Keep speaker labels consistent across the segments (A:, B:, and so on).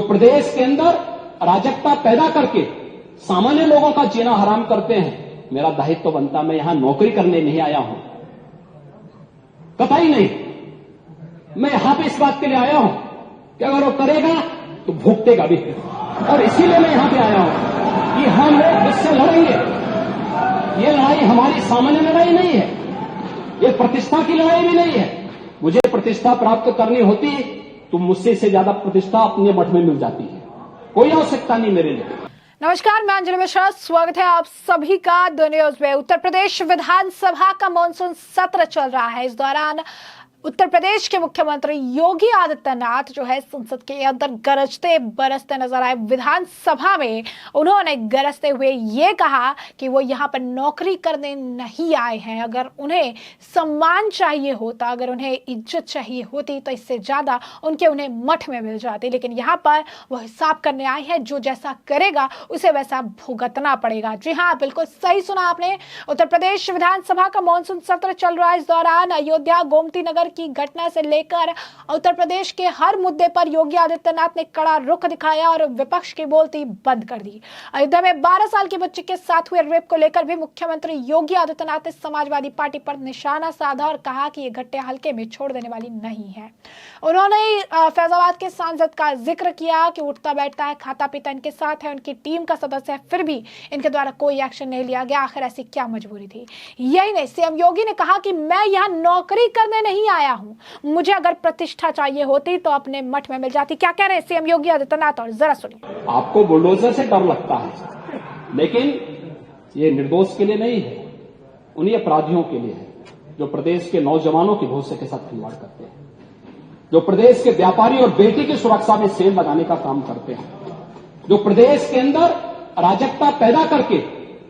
A: प्रदेश के अंदर अराजकता पैदा करके सामान्य लोगों का जीना हराम करते हैं, मेरा दायित्व तो बनता, मैं यहां नौकरी करने नहीं आया हूं, कतई नहीं। मैं यहां पे इस बात के लिए आया हूं कि अगर वो करेगा तो भुगतेगा भी, और इसीलिए मैं यहां पे आया हूं कि हम लोग इससे लड़ेंगे। ये लड़ाई हमारी सामान्य लड़ाई नहीं है, ये प्रतिष्ठा की लड़ाई भी नहीं है। मुझे प्रतिष्ठा प्राप्त करनी होती तो मुझसे से ज्यादा प्रतिष्ठा अपने मठ में मिल जाती है, कोई आवश्यकता नहीं मेरे लिए।
B: नमस्कार, मैं अंजलि मिश्रा, स्वागत है आप सभी का द न्यूज में। उत्तर प्रदेश विधानसभा का मॉनसून सत्र चल रहा है। इस दौरान उत्तर प्रदेश के मुख्यमंत्री योगी आदित्यनाथ जो है संसद के अंदर गरजते बरसते नजर आए। विधानसभा में उन्होंने गरजते हुए ये कहा कि वो यहाँ पर नौकरी करने नहीं आए हैं। अगर उन्हें सम्मान चाहिए होता, अगर उन्हें इज्जत चाहिए होती तो इससे ज्यादा उन्हें मठ में मिल जाती, लेकिन यहाँ पर वो हिसाब करने आए हैं। जो जैसा करेगा उसे वैसा भुगतना पड़ेगा। जी हाँ, बिल्कुल सही सुना आपने। उत्तर प्रदेश विधानसभा का मॉनसून सत्र चल रहा है। इस दौरान अयोध्या गोमती नगर की घटना से लेकर उत्तर प्रदेश के हर मुद्दे पर योगी आदित्यनाथ ने कड़ा रुख दिखाया और विपक्ष की बोलती बंद कर दी। अयोध्या में 12 साल के बच्चे के साथ हुए रेप को लेकर भी मुख्यमंत्री योगी आदित्यनाथ ने समाजवादी पार्टी पर निशाना साधा और कहा कि ये घटना हल्के में छोड़ देने वाली नहीं है। उन्होंने फैजाबाद के सांसद का जिक्र किया कि उठता बैठता है, खाता पीता इनके साथ है, उनकी टीम का सदस्य है, फिर भी इनके द्वारा कोई एक्शन नहीं लिया गया। आखिर ऐसी क्या मजबूरी थी? यही नहीं, सीएम योगी ने कहा कि मैं यहाँ नौकरी करने नहीं आया हूं, मुझे अगर प्रतिष्ठा चाहिए होती तो अपने मठ में मिल जाती। क्या कह रहे हैं सीएम योगी आदित्यनाथ, और जरा सुनिए।
A: आपको बुलडोजर से डर लगता है, लेकिन ये निर्दोष के लिए नहीं है, उन्हीं अपराधियों के लिए है जो प्रदेश के नौजवानों के भविष्य के साथ खिलवाड़ करते हैं, जो प्रदेश के व्यापारी और बेटी की सुरक्षा में सेल लगाने का काम करते हैं, जो प्रदेश के अंदर अराजकता पैदा करके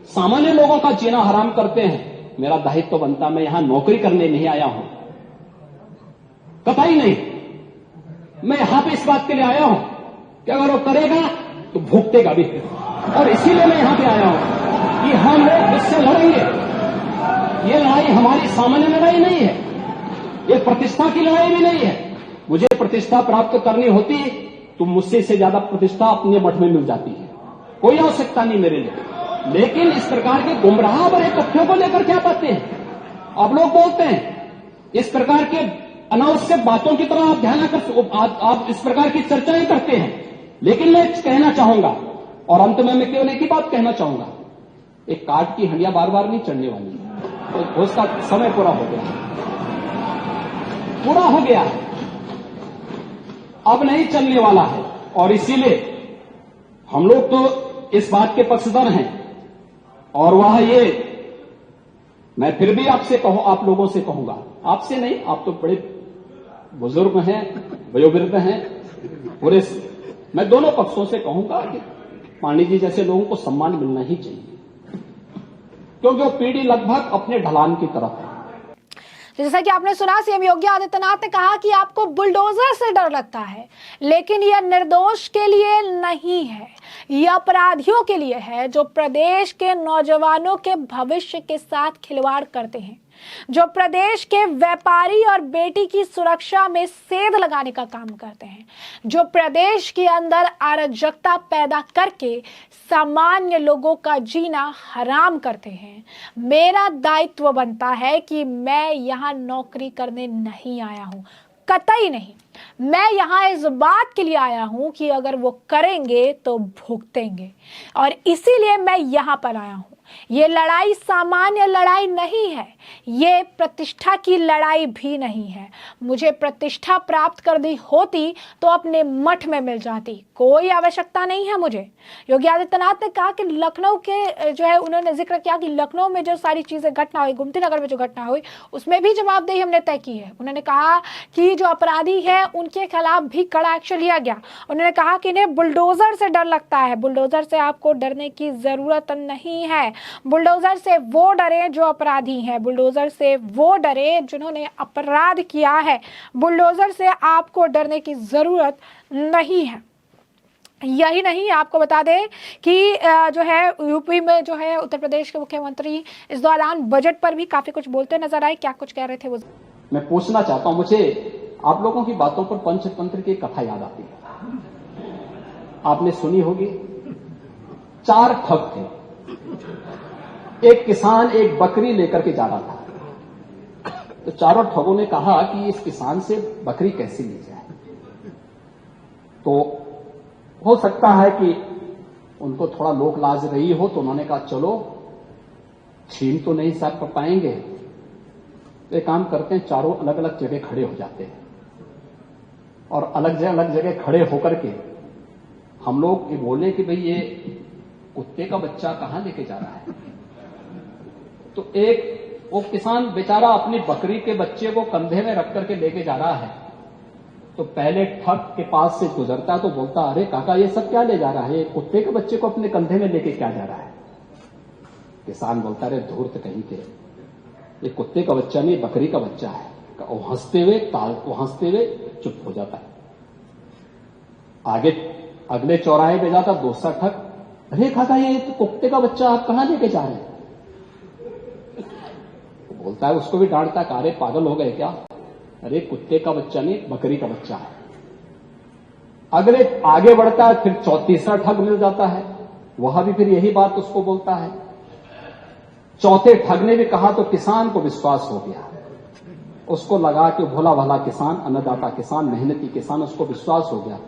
A: सामान्य लोगों का जीना हराम करते हैं। मेरा दायित्व तो बनता, मैं यहां नौकरी करने नहीं आया हूं, कतई नहीं। मैं यहां पे इस बात के लिए आया हूं कि अगर वो करेगा तो भुगतेगा भी, और इसीलिए मैं यहां पे आया हूं कि हम लोग इससे लड़ेंगे। ये लड़ाई हमारी सामान्य लड़ाई नहीं है, ये प्रतिष्ठा की लड़ाई भी नहीं है। मुझे प्रतिष्ठा प्राप्त करनी होती तो मुझसे से ज्यादा प्रतिष्ठा अपने मठ में मिल जाती है, कोई आवश्यकता नहीं मेरे लिए। लेकिन इस प्रकार के गुमराह भरे तथ्यों को लेकर क्या बातें हैं आप लोग बोलते हैं, इस प्रकार के अनावश्यक बातों की तरह आप ध्यान आप इस प्रकार की चर्चाएं करते हैं। लेकिन मैं कहना चाहूंगा, और अंत में मैं केवल एक ही बात कहना चाहूंगा, एक काट की हंडिया बार बार नहीं चढ़ने वाली है, तो उसका समय पूरा हो गया, पूरा हो गया, अब नहीं चलने वाला है। और इसीलिए हम लोग तो इस बात के पक्षधर हैं, और वह ये मैं फिर भी आपसे आप लोगों से कहूंगा, आपसे नहीं, आप तो बड़े बुजुर्ग हैं, वयोवृद्ध हैं, पूरे मैं दोनों पक्षों से कहूंगा कि पांडे जी जैसे लोगों को सम्मान मिलना ही चाहिए, क्योंकि वो पीढ़ी लगभग अपने ढलान की तरफ है।
B: जैसा कि आपने सुना, सीएम योगी आदित्यनाथ ने कहा कि आपको बुलडोजर से डर लगता है, लेकिन यह निर्दोष के लिए नहीं है, यह अपराधियों के लिए है जो प्रदेश के नौजवानों के भविष्य के साथ खिलवाड़ करते हैं, जो प्रदेश के व्यापारी और बेटी की सुरक्षा में सेंध लगाने का काम करते हैं, जो प्रदेश के अंदर अराजकता पैदा करके सामान्य लोगों का जीना हराम करते हैं। मेरा दायित्व बनता है कि मैं यहाँ नौकरी करने नहीं आया हूँ, कतई नहीं। मैं यहाँ इस बात के लिए आया हूं कि अगर वो करेंगे तो भुगतेंगे, और इसीलिए मैं यहाँ पर आया हूं। ये लड़ाई सामान्य लड़ाई नहीं है, ये प्रतिष्ठा की लड़ाई भी नहीं है। मुझे प्रतिष्ठा प्राप्त करनी होती तो अपने मठ में मिल जाती, कोई आवश्यकता नहीं है मुझे। योगी आदित्यनाथ ने कहा कि लखनऊ के जो है, उन्होंने जिक्र किया कि लखनऊ में जो सारी चीजें घटना हुई, गोमती नगर में जो घटना हुई, उसमें भी जवाबदेही हमने तय की है। उन्होंने कहा कि जो अपराधी है उनके खिलाफ भी कड़ा एक्शन लिया गया। उन्होंने कहा कि इन्हें बुलडोजर से डर लगता है, बुलडोजर से आपको डरने की जरूरत नहीं है। बुलडोजर से वो डरे जो अपराधी हैं, बुलडोजर से वो डरे जिन्होंने अपराध किया है, बुलडोजर से आपको डरने की जरूरत नहीं है। यही नहीं, आपको बता दें कि जो है यूपी में जो है उत्तर प्रदेश के मुख्यमंत्री इस दौरान बजट पर भी काफी कुछ बोलते नजर आए। क्या कुछ कह रहे थे वो?
A: मैं पूछना चाहता हूं, मुझे आप लोगों की बातों पर पंचतंत्र की कथा याद आती है। आपने सुनी होगी। 4 ठग थे। एक किसान एक बकरी लेकर के जा रहा था, तो चारों ठगों ने कहा कि इस किसान से बकरी कैसे ली जाए। तो हो सकता है कि उनको थोड़ा लोक लाज रही हो, तो उन्होंने कहा चलो छीन तो नहीं साहब कर पाएंगे, तो एक काम करते हैं, चारों अलग अलग जगह खड़े हो जाते हैं और अलग जगह खड़े होकर के हम लोग ये बोले कि भाई ये कुत्ते का बच्चा कहां लेके जा रहा है। तो एक वो किसान बेचारा अपनी बकरी के बच्चे को कंधे में रख करके लेके जा रहा है, तो पहले ठग के पास से गुजरता तो बोलता, अरे काका ये सब क्या ले जा रहा है, ये कुत्ते के बच्चे को अपने कंधे में लेके क्या जा रहा है। किसान बोलता, अरे धूर्त कहीं के, ये कुत्ते का बच्चा नहीं बकरी का बच्चा है। वो हंसते हुए चुप हो जाता है। आगे अगले चौराहे पे जाता दूसरा ठग, अरे काका ये तो कुत्ते का बच्चा आप कहां लेके जा रहे हैं। तो बोलता है, उसको भी डांटता, अरे पागल हो गए क्या, अरे कुत्ते का बच्चा नहीं बकरी का बच्चा है। अगले आगे बढ़ता है, फिर तीसरा ठग मिल जाता है, वहां भी फिर यही बात उसको बोलता है। चौथे ठग ने भी कहा तो किसान को विश्वास हो गया, उसको लगा कि भोला भाला किसान, अन्नदाता किसान, मेहनती किसान, उसको विश्वास हो गया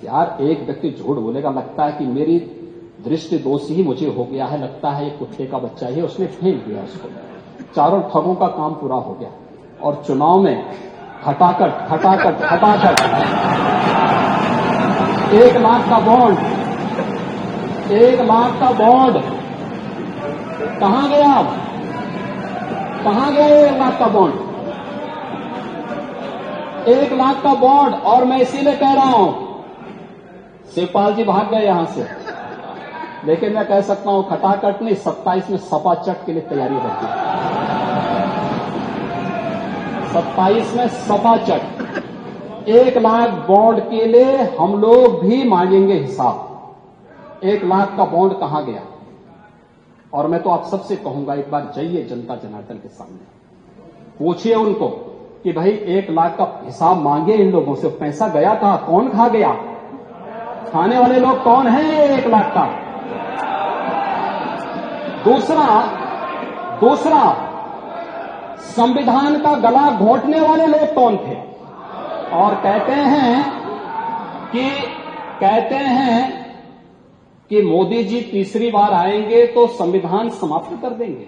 A: यार एक व्यक्ति झूठ बोलेगा, लगता है कि मेरी दृष्टि दोष ही मुझे हो गया है, लगता है ये कुत्ते का बच्चा ही, उसने फेंक दिया उसको। चारों ठगों का काम पूरा हो गया और चुनाव में खटाखट 1 लाख का बॉन्ड, 1 लाख का बॉन्ड कहां गया, कहां गया 1 लाख का बॉन्ड, 1 लाख का बॉन्ड। और मैं इसीलिए कह रहा हूं, शिवपाल जी भाग गए यहां से, लेकिन मैं कह सकता हूं खटाखट नहीं, 27 में सपा चट के लिए तैयारी रखी, 27 में सपा चट। 1 लाख बॉन्ड के लिए हम लोग भी मांगेंगे हिसाब। 1 लाख का बॉन्ड कहां गया। और मैं तो आप सबसे कहूंगा, एक बार जाइए जनता जनार्दन के सामने, पूछिए उनको कि भाई 1 लाख का हिसाब मांगे इन लोगों से, पैसा गया कहां, कौन खा गया, खाने वाले लोग कौन हैं ये 1 लाख का। दूसरा संविधान का गला घोंटने वाले लोग कौन थे। और कहते हैं कि मोदी जी तीसरी बार आएंगे तो संविधान समाप्त कर देंगे।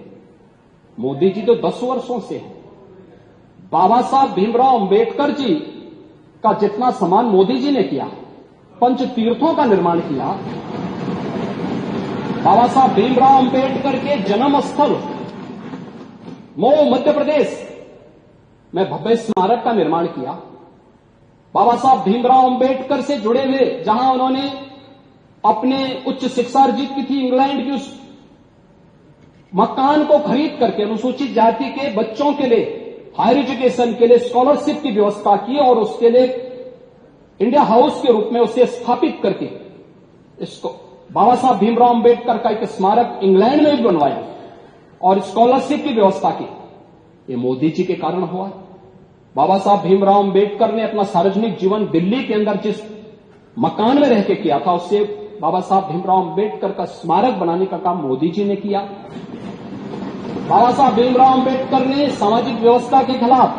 A: मोदी जी तो 10 वर्षों से हैं। बाबा साहब भीमराव अंबेडकर जी का जितना सम्मान मोदी जी ने किया, पंच तीर्थों का निर्माण किया, बाबा साहब भीमराव अंबेडकर के जन्म स्थल मऊ मध्य प्रदेश में भव्य स्मारक का निर्माण किया। बाबा साहब भीमराव अंबेडकर से जुड़े हुए जहां उन्होंने अपने उच्च शिक्षा अर्जित की थी, इंग्लैंड की उस मकान को खरीद करके अनुसूचित जाति के बच्चों के लिए हायर एजुकेशन के लिए स्कॉलरशिप की व्यवस्था की और उसके लिए इंडिया हाउस के रूप में उसे स्थापित करके इसको बाबा साहब भीमराव अंबेडकर का एक स्मारक इंग्लैंड में भी बनवाया और स्कॉलरशिप की व्यवस्था की। ये मोदी जी के कारण हुआ। बाबा साहब भीमराव अंबेडकर ने अपना सार्वजनिक जीवन दिल्ली के अंदर जिस मकान में रह के किया था, उससे बाबा साहब भीमराव अंबेडकर का स्मारक बनाने का काम मोदी जी ने किया। बाबा साहब भीमराव अंबेडकर ने सामाजिक व्यवस्था के खिलाफ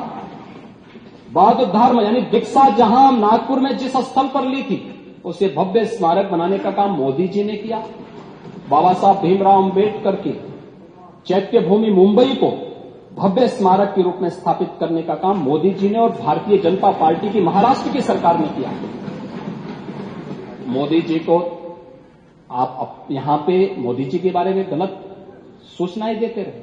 A: बौद्ध धर्म यानी दीक्षा जहां नागपुर में जिस स्थल पर ली थी, उसे भव्य स्मारक बनाने का काम मोदी जी ने किया। बाबा साहब भीमराव अंबेडकर की चैत्य भूमि मुंबई को भव्य स्मारक के रूप में स्थापित करने का काम मोदी जी ने और भारतीय जनता पार्टी की महाराष्ट्र की सरकार ने किया। मोदी जी को आप यहां पे मोदी जी के बारे में गलत सूचनाएं देते रहे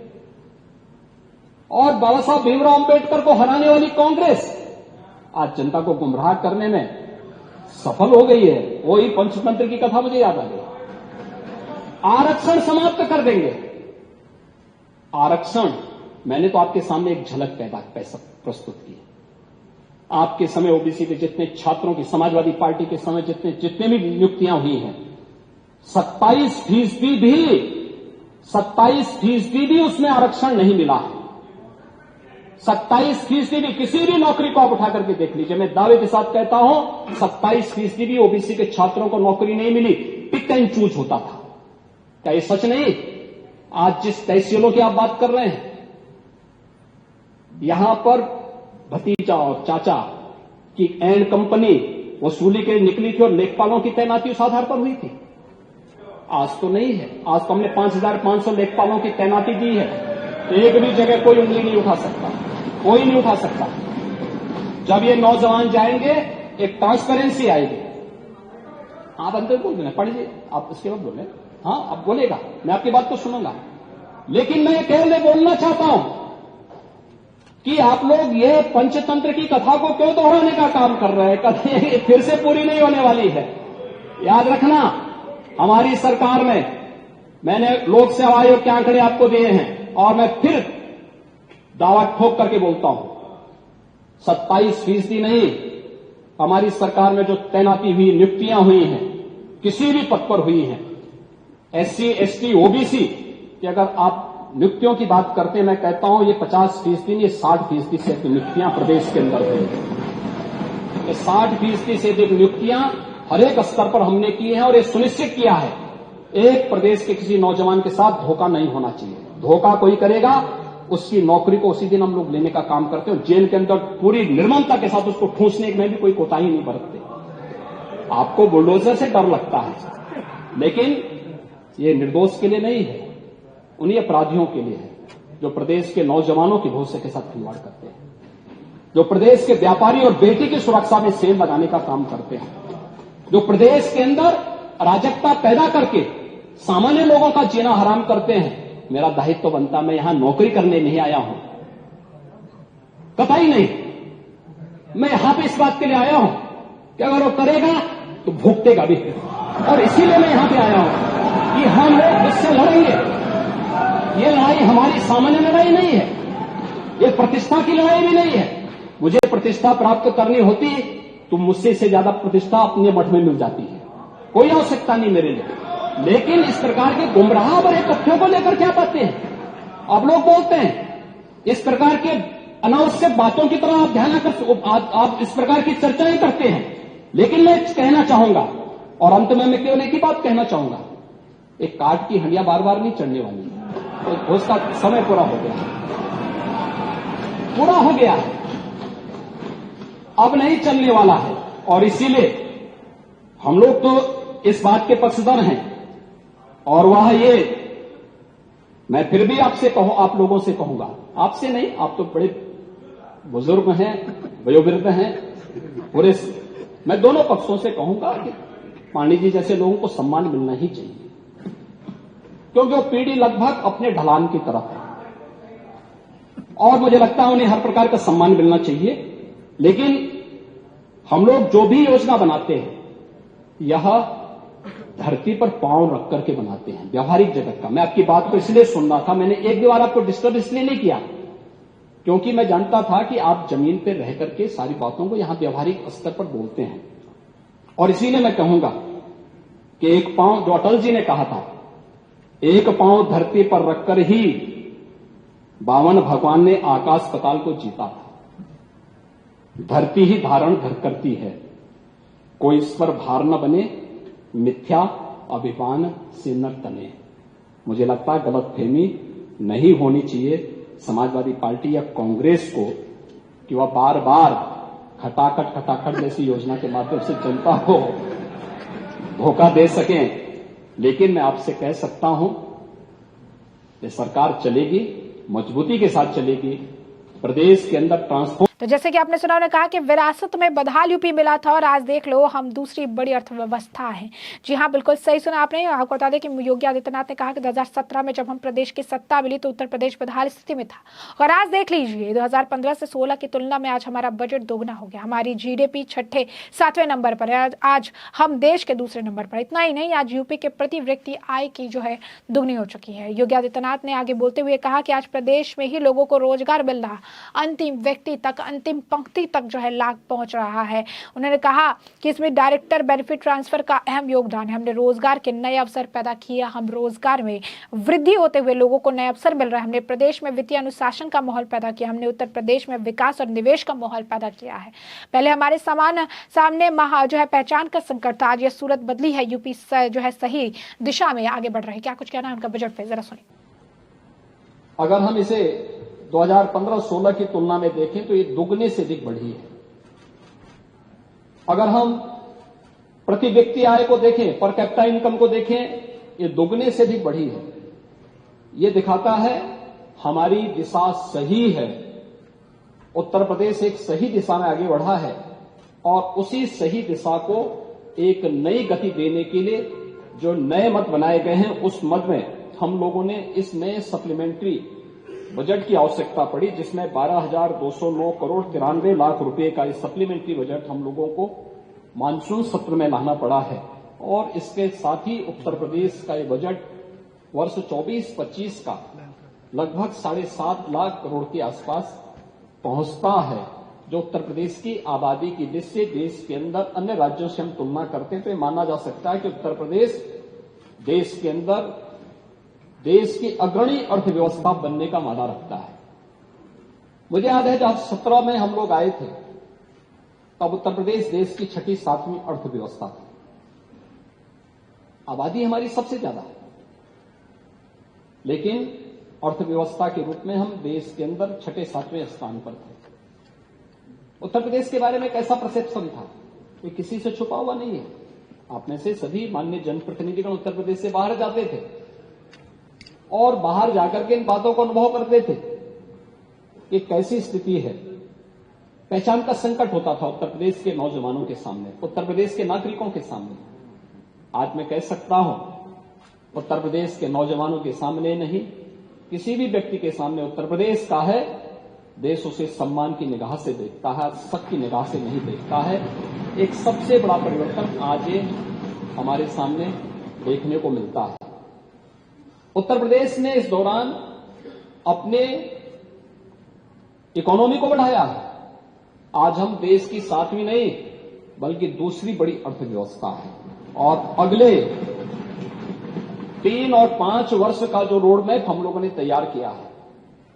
A: और बाबा साहब भीमराव अंबेडकर को हराने वाली कांग्रेस आज जनता को गुमराह करने में सफल हो गई है। वही पंचतंत्र की कथा मुझे याद आ गई। आरक्षण समाप्त कर देंगे। आरक्षण, मैंने तो आपके सामने एक झलक प्रस्तुत की। आपके समय ओबीसी के जितने छात्रों की, समाजवादी पार्टी के समय जितने भी नियुक्तियां हुई हैं, 27% भी उसमें आरक्षण नहीं मिला है। 27% भी किसी भी नौकरी को आप उठा करके देख लीजिए, मैं दावे के साथ कहता हूं 27% भी ओबीसी के छात्रों को नौकरी नहीं मिली, पिक एंड चूज होता था। क्या ये सच नहीं? आज जिस तहसीलों की आप बात कर रहे हैं, यहां पर भतीजा और चाचा की एंड कंपनी वसूली के निकली थी और लेखपालों की तैनाती उस आधार पर हुई थी। आज तो नहीं है। आज तो हमने 5,500 लेखपालों की तैनाती दी है। एक भी जगह कोई उंगली नहीं उठा सकता, कोई नहीं उठा सकता। जब ये नौजवान जाएंगे, एक ट्रांसपेरेंसी आएगी। आप अंदर बोल देना, पढ़िए आप, इसके बाद बोले। हाँ, अब बोलेगा, मैं आपकी बात को सुनूंगा। लेकिन मैं केवल बोलना चाहता हूं कि आप लोग ये पंचतंत्र की कथा को क्यों दोहराने का काम कर रहे हैं? कभी फिर से पूरी नहीं होने वाली है। याद रखना, हमारी सरकार में मैंने लोक सेवा आयोग के आंकड़े आपको दिए हैं और मैं फिर दावा ठोक करके बोलता हूं, 27% नहीं, हमारी सरकार में जो तैनाती हुई, नियुक्तियां हुई हैं, किसी भी पद पर हुई हैं, SC, ST, OBC कि अगर आप नियुक्तियों की बात करते हैं, मैं कहता हूं ये 50% नहीं, ये 60% से अधिक नियुक्तियां प्रदेश के अंदर हुई हैं। ये 60% से अधिक नियुक्तियां हर एक स्तर पर हमने की है और ये सुनिश्चित किया है एक प्रदेश के किसी नौजवान के साथ धोखा नहीं होना चाहिए। धोखा कोई करेगा, उसकी नौकरी को उसी दिन हम लोग लेने का काम करते हैं और जेल के अंदर पूरी निर्ममता के साथ उसको ठूंसने में भी कोई कोताही नहीं बरतते। आपको बुलडोजर से डर लगता है, लेकिन ये निर्दोष के लिए नहीं है, उन्हीं अपराधियों के लिए है जो प्रदेश के नौजवानों के भविष्य के साथ खिलवाड़ करते हैं, जो प्रदेश के व्यापारी और बेटी की सुरक्षा में सेल लगाने का काम करते हैं, जो प्रदेश के अंदर अराजकता पैदा करके सामान्य लोगों का जीना हराम करते हैं। मेरा दायित्व बनता, मैं यहां नौकरी करने नहीं आया हूं, कतई नहीं। मैं यहां पे इस बात के लिए आया हूं कि अगर वो करेगा तो भुगतेगा भी, और इसीलिए मैं यहां पे आया हूं कि हम लोग इससे लड़ेंगे। ये लड़ाई हमारी सामान्य लड़ाई नहीं है, ये प्रतिष्ठा की लड़ाई भी नहीं है। मुझे प्रतिष्ठा प्राप्त करनी होती तो मुझसे से ज्यादा प्रतिष्ठा अपने मठ में मिल जाती है, कोई आवश्यकता नहीं मेरे लिए। लेकिन इस प्रकार के गुमराह भरे तथ्यों को लेकर क्या बातें हैं आप लोग बोलते हैं, इस प्रकार के अनावश्यक बातों की तरह आप ध्यान आप इस प्रकार की चर्चाएं करते हैं। लेकिन मैं कहना चाहूंगा, और अंत में मैं केवल एक ही बात कहना चाहूंगा, एक काठ की हंडिया बार बार नहीं चढ़ने वाली है, तो उसका समय पूरा हो गया, पूरा हो गया, अब नहीं चलने वाला है। और इसीलिए हम लोग तो इस बात के पक्षधर हैं, और वह ये मैं फिर भी आपसे आप लोगों से कहूंगा, आपसे नहीं, आप तो बड़े बुजुर्ग हैं, वयोवृद्ध हैं, पूरे मैं दोनों पक्षों से कहूंगा कि पांडे जी जैसे लोगों को सम्मान मिलना ही चाहिए, क्योंकि वो पीढ़ी लगभग अपने ढलान की तरफ है और मुझे लगता है उन्हें हर प्रकार का सम्मान मिलना चाहिए। लेकिन हम लोग जो भी योजना बनाते हैं, यह धरती पर पांव रख करके बनाते हैं, व्यवहारिक जगत का। मैं आपकी बात को इसलिए सुन रहा था, मैंने एक भी बार आपको डिस्टर्ब इसलिए नहीं किया क्योंकि मैं जानता था कि आप जमीन पर रह करके सारी बातों को यहां व्यवहारिक स्तर पर बोलते हैं। और इसीलिए मैं कहूंगा कि एक पांव, जो अटल जी ने कहा था, एक पांव धरती पर रखकर ही बावन भगवान ने आकाश पाताल को जीता था। धरती ही धारण धर करती है, कोई इस पर भार न बने, मिथ्या अभिमान से न तने। मुझे लगता है गलतफहमी नहीं होनी चाहिए समाजवादी पार्टी या कांग्रेस को कि वह बार बार खटाखट जैसी योजना के माध्यम से जनता को धोखा दे सकें। लेकिन मैं आपसे कह सकता हूं कि सरकार चलेगी, मजबूती के साथ चलेगी, प्रदेश के अंदर ट्रांसफॉर्म।
B: तो जैसे कि आपने सुना, उन्होंने कहा कि विरासत में बदहाल यूपी मिला था और आज देख लो हम दूसरी बड़ी अर्थव्यवस्था है। जी हाँ, बिल्कुल सही सुना आपने। आपको बता दें कि योगी आदित्यनाथ ने कहा कि 2017 में जब हम प्रदेश की सत्ता मिली तो उत्तर प्रदेश बदहाल स्थिति में था, और आज देख लीजिए 2015 से 16 की तुलना में आज हमारा बजट दोगुना हो गया, हमारी GDP 7वें नंबर पर है, आज हम देश के दूसरे नंबर पर। इतना ही नहीं, आज यूपी के प्रति व्यक्ति आय की जो है दुगनी हो चुकी है। योगी आदित्यनाथ ने आगे बोलते हुए कहा कि आज प्रदेश में ही लोगों को रोजगार मिल रहा, अंतिम व्यक्ति तक अंतिम पंक्ति तक जो है लाभ पहुंच रहा है। उन्होंने कहा कि इसमें डायरेक्टर बेनिफिट ट्रांसफर का अहम योगदान है। हमने रोजगार के नए अवसर पैदा किए, हम रोजगार में वृद्धि होते हुए लोगों को नए अवसर मिल रहे हैं। हमने प्रदेश में वित्तीय अनुशासन का माहौल पैदा किया, हमने उत्तर प्रदेश में विकास और निवेश का माहौल पैदा किया है। पहले हमारे सामने जो है पहचान का संकट था, आज ये सूरत बदली है, यूपी जो है सही दिशा में आगे बढ़ रहे हैं। क्या कुछ कहना है उनका बजट पे, जरा सुनिए।
A: अगर हम इसे 2015-16 की तुलना में देखें तो ये दुगने से अधिक बढ़ी है। अगर हम प्रति व्यक्ति आय को देखें, पर कैपिटा इनकम को देखें, ये दुगने से अधिक बढ़ी है। ये दिखाता है हमारी दिशा सही है, उत्तर प्रदेश एक सही दिशा में आगे बढ़ा है और उसी सही दिशा को एक नई गति देने के लिए जो नए मद बनाए गए हैं, उस मद में हम लोगों ने इस नए सप्लीमेंट्री बजट की आवश्यकता पड़ी, जिसमें 12,209 करोड़ 93 लाख रुपए का इस सप्लीमेंट्री बजट हम लोगों को मानसून सत्र में लाना पड़ा है। और इसके साथ ही उत्तर प्रदेश का ये बजट वर्ष 24-25 का लगभग 7.5 लाख करोड़ के आसपास पहुंचता है, जो उत्तर प्रदेश की आबादी की दृष्टि से देश के अंदर अन्य राज्यों से हम तुलना करते हैं तो ये माना जा सकता है कि उत्तर प्रदेश देश के अंदर देश की अग्रणी अर्थव्यवस्था बनने का मादा रखता है। मुझे याद है जब 17 में हम लोग आए थे तब उत्तर प्रदेश देश की 6ठी-7वीं अर्थव्यवस्था थी। आबादी हमारी सबसे ज्यादा है, लेकिन अर्थव्यवस्था के रूप में हम देश के अंदर 6ठे-7वें स्थान पर थे। उत्तर प्रदेश के बारे में कैसा परसेप्शन था, ये किसी से छुपा हुआ नहीं है। आप में से सभी माननीय जनप्रतिनिधिगण उत्तर प्रदेश से बाहर जाते थे और बाहर जाकर के इन बातों को अनुभव करते थे कि कैसी स्थिति है। पहचान का संकट होता था उत्तर प्रदेश के नौजवानों के सामने, उत्तर प्रदेश के नागरिकों के सामने। आज मैं कह सकता हूं, उत्तर प्रदेश के नौजवानों के सामने नहीं, किसी भी व्यक्ति के सामने उत्तर प्रदेश का है, देश उसे सम्मान की निगाह से देखता है, शक की निगाह से नहीं देखता है। एक सबसे बड़ा परिवर्तन आज ये हमारे सामने देखने को मिलता है। उत्तर प्रदेश ने इस दौरान अपने इकोनॉमी को बढ़ाया है। आज हम देश की 7वीं नहीं बल्कि दूसरी बड़ी अर्थव्यवस्था है और अगले 3 और 5 वर्ष का जो रोड मैप हम लोगों ने तैयार किया है,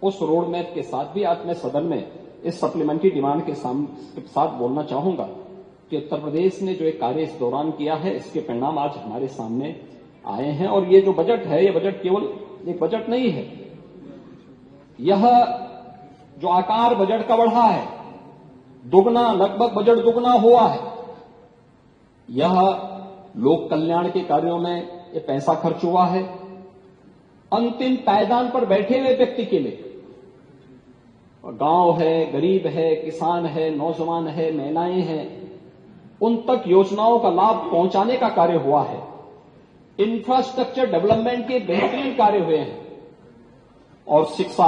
A: उस रोड मैप के साथ भी आज मैं सदन में इस सप्लीमेंट्री डिमांड के साथ बोलना चाहूंगा कि उत्तर प्रदेश ने जो एक कार्य इस दौरान किया है, इसके परिणाम आज हमारे सामने आए हैं। और ये जो बजट है, ये बजट केवल एक बजट नहीं है, यह जो आकार बजट का बढ़ा है, दुगना, लगभग बजट दुगना हुआ है, यह लोक कल्याण के कार्यों में ये पैसा खर्च हुआ है। अंतिम पायदान पर बैठे हुए व्यक्ति के लिए, गांव है, गरीब है, किसान है, नौजवान है, महिलाएं हैं, उन तक योजनाओं का लाभ पहुंचाने का कार्य हुआ है। इंफ्रास्ट्रक्चर डेवलपमेंट के बेहतरीन कार्य हुए हैं और शिक्षा,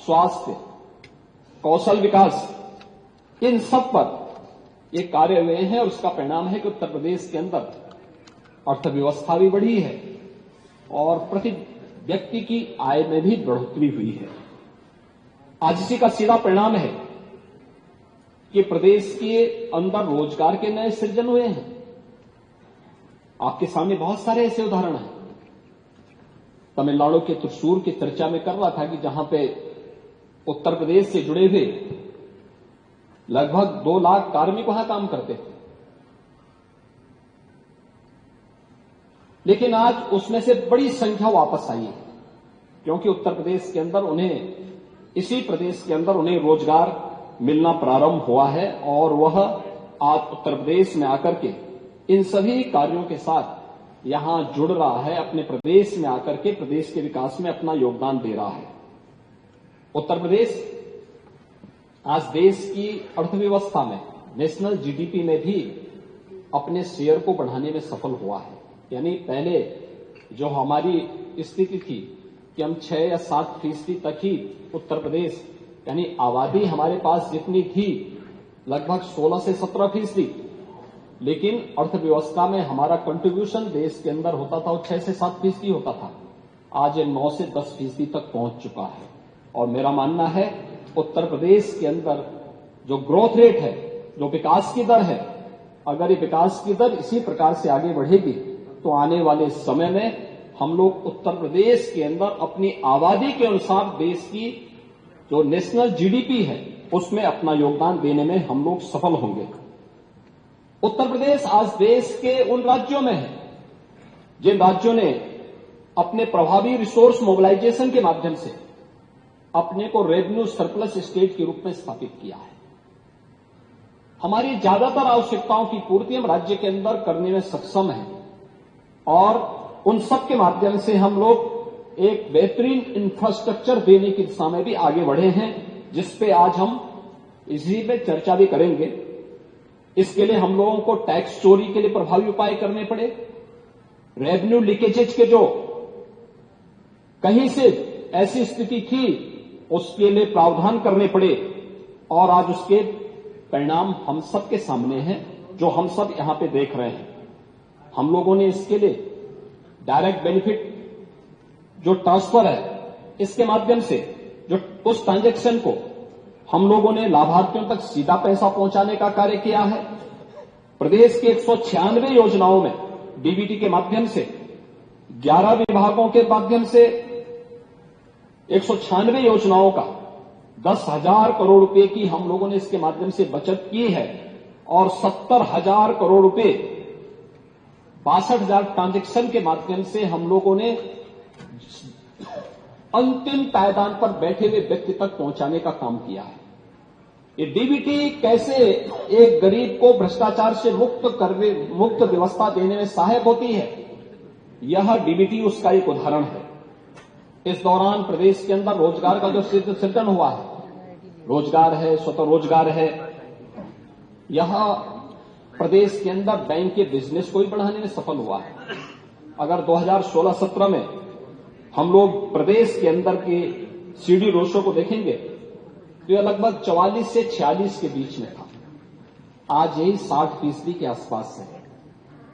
A: स्वास्थ्य, कौशल विकास, इन सब पर ये कार्य हुए हैं और उसका परिणाम है कि उत्तर प्रदेश के अंदर अर्थव्यवस्था भी बढ़ी है और प्रति व्यक्ति की आय में भी बढ़ोतरी हुई है। आज इसी का सीधा परिणाम है कि प्रदेश के अंदर रोजगार के नए सृजन हुए हैं। आपके सामने बहुत सारे ऐसे उदाहरण हैं। तमिलनाडु के त्रिशूर की चर्चा में कर रहा था कि जहां पे उत्तर प्रदेश से जुड़े हुए लगभग 2 लाख कार्मिक वहां काम करते थे, लेकिन आज उसमें से बड़ी संख्या वापस आई है, क्योंकि उत्तर प्रदेश के अंदर उन्हें, इसी प्रदेश के अंदर उन्हें रोजगार मिलना प्रारंभ हुआ है और वह आज उत्तर प्रदेश में आकर के इन सभी कार्यों के साथ यहां जुड़ रहा है, अपने प्रदेश में आकर के प्रदेश के विकास में अपना योगदान दे रहा है। उत्तर प्रदेश आज देश की अर्थव्यवस्था में, नेशनल जीडीपी में भी अपने शेयर को बढ़ाने में सफल हुआ है। यानी पहले जो हमारी स्थिति थी कि हम 6 या 7% तक ही उत्तर प्रदेश, यानी आबादी हमारे पास जितनी थी लगभग 16 से 17%, लेकिन अर्थव्यवस्था में हमारा कंट्रीब्यूशन देश के अंदर होता था वो 6 से 7% होता था। आज ये 9 से 10% तक पहुंच चुका है और मेरा मानना है उत्तर प्रदेश के अंदर जो ग्रोथ रेट है, जो विकास की दर है, अगर ये विकास की दर इसी प्रकार से आगे बढ़ेगी तो आने वाले समय में हम लोग उत्तर प्रदेश के अंदर अपनी आबादी के अनुसार देश की जो नेशनल जीडीपी है उसमें अपना योगदान देने में हम लोग सफल होंगे। उत्तर प्रदेश आज देश के उन राज्यों में है जिन राज्यों ने अपने प्रभावी रिसोर्स मोबिलाइजेशन के माध्यम से अपने को रेवेन्यू सरप्लस स्टेट के रूप में स्थापित किया है। हमारी ज्यादातर आवश्यकताओं की पूर्ति हम राज्य के अंदर करने में सक्षम हैं और उन सब के माध्यम से हम लोग एक बेहतरीन इंफ्रास्ट्रक्चर देने की दिशा में भी आगे बढ़े हैं, जिस पे आज हम इसी पे चर्चा भी करेंगे। इसके लिए हम लोगों को टैक्स चोरी के लिए प्रभावी उपाय करने पड़े, रेवेन्यू लीकेजेज के जो कहीं से ऐसी स्थिति थी उसके लिए प्रावधान करने पड़े और आज उसके परिणाम हम सब के सामने हैं, जो हम सब यहां पे देख रहे हैं। हम लोगों ने इसके लिए डायरेक्ट बेनिफिट जो ट्रांसफर है, इसके माध्यम से जो उस ट्रांजैक्शन को हम लोगों ने लाभार्थियों तक सीधा पैसा पहुंचाने का कार्य किया है। प्रदेश के 196 योजनाओं में डीबीटी के माध्यम से 11 विभागों के माध्यम से 196 योजनाओं का 10,000 करोड़ रुपए की हम लोगों ने इसके माध्यम से बचत की है और 70,000 करोड़ रुपए 62,000 ट्रांजैक्शन के माध्यम से हम लोगों ने अंतिम पायदान पर बैठे हुए व्यक्ति तक पहुंचाने का काम किया है। ये डीबीटी कैसे एक गरीब को भ्रष्टाचार से मुक्त व्यवस्था देने में सहायक होती है, यह डीबीटी उसका एक उदाहरण है। इस दौरान प्रदेश के अंदर रोजगार का जो सृजन हुआ है, रोजगार है, स्वतः रोजगार है, यह प्रदेश के अंदर बैंक के बिजनेस को भी बढ़ाने में सफल हुआ है। अगर 2016-17 में हम लोग प्रदेश के अंदर के सीडी रेशो को देखेंगे तो यह लगभग 44 से 46 के बीच में था, आज यही 60% के आसपास है।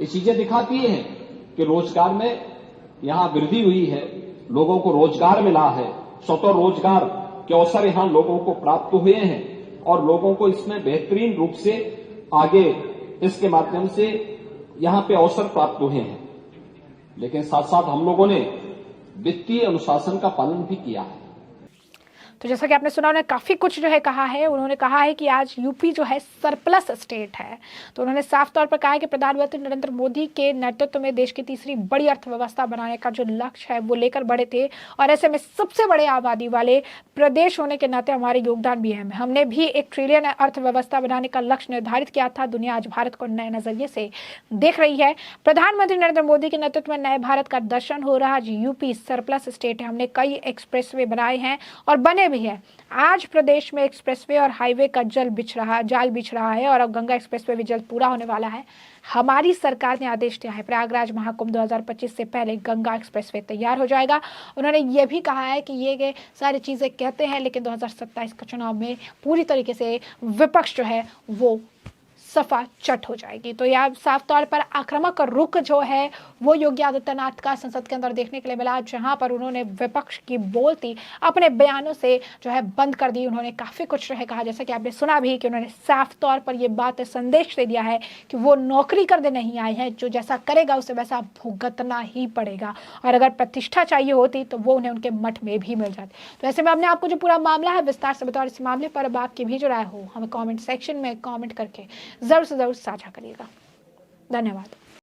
A: ये चीजें दिखाती हैं कि रोजगार में यहां वृद्धि हुई है, लोगों को रोजगार मिला है, स्वतः रोजगार के अवसर यहां लोगों को प्राप्त हुए हैं और लोगों को इसमें बेहतरीन रूप से आगे इसके माध्यम से यहां पे अवसर प्राप्त हुए हैं। लेकिन साथ साथ हम लोगों ने वित्तीय अनुशासन का पालन भी किया है।
B: तो जैसा कि आपने सुना, उन्होंने काफ़ी कुछ जो है कहा है। उन्होंने कहा है कि आज यूपी जो है सरप्लस स्टेट है। तो उन्होंने साफ तौर पर कहा है कि प्रधानमंत्री नरेंद्र मोदी के नेतृत्व में देश की तीसरी बड़ी अर्थव्यवस्था बनाने का जो लक्ष्य है वो लेकर बढ़े थे और ऐसे में सबसे बड़े आबादी वाले प्रदेश होने के नाते हमारे योगदान भी है। हमने भी 1 ट्रिलियन अर्थव्यवस्था बनाने का लक्ष्य निर्धारित किया था। दुनिया आज भारत को नए नजरिए से देख रही है। प्रधानमंत्री नरेंद्र मोदी के नेतृत्व में नए भारत का दर्शन हो रहा। आज यूपी सरप्लस स्टेट है। हमने कई एक्सप्रेसवे बनाए हैं और बने भी है। आज प्रदेश में एक्सप्रेसवे और हाईवे का जाल बिछ रहा है और अब गंगा एक्सप्रेसवे भी जल्द पूरा होने वाला है। हमारी सरकार ने आदेश दिया है प्रयागराज महाकुंभ 2025 से पहले गंगा एक्सप्रेसवे तैयार हो जाएगा। उन्होंने ये भी कहा है कि ये सारी चीजें कहते हैं लेकिन 2027 का चुनाव में पूरी तरीके से विपक्ष जो है वो सफा चट हो जाएगी। तो यह साफ तौर पर आक्रामक रुख जो है वो योगी आदित्यनाथ का संसद के अंदर देखने के लिए मिला, जहां पर उन्होंने विपक्ष की बोलती अपने बयानों से जो है बंद कर दी। उन्होंने काफी कुछ जो है कहा, जैसा कि आपने सुना भी कि उन्होंने साफ तौर पर यह बात संदेश दे दिया है कि वो नौकरी करने नहीं आए हैं, जो जैसा करेगा उसे वैसा भुगतना ही पड़ेगा और अगर प्रतिष्ठा चाहिए होती तो वो उन्हें उनके मठ में भी मिल जाती। तो ऐसे में हमने आपको जो पूरा मामला है विस्तार से बताया। इस मामले पर अब आपकी भी जो राय हो हमें कॉमेंट सेक्शन में कॉमेंट करके जरूर से जरूर साझा करिएगा। धन्यवाद।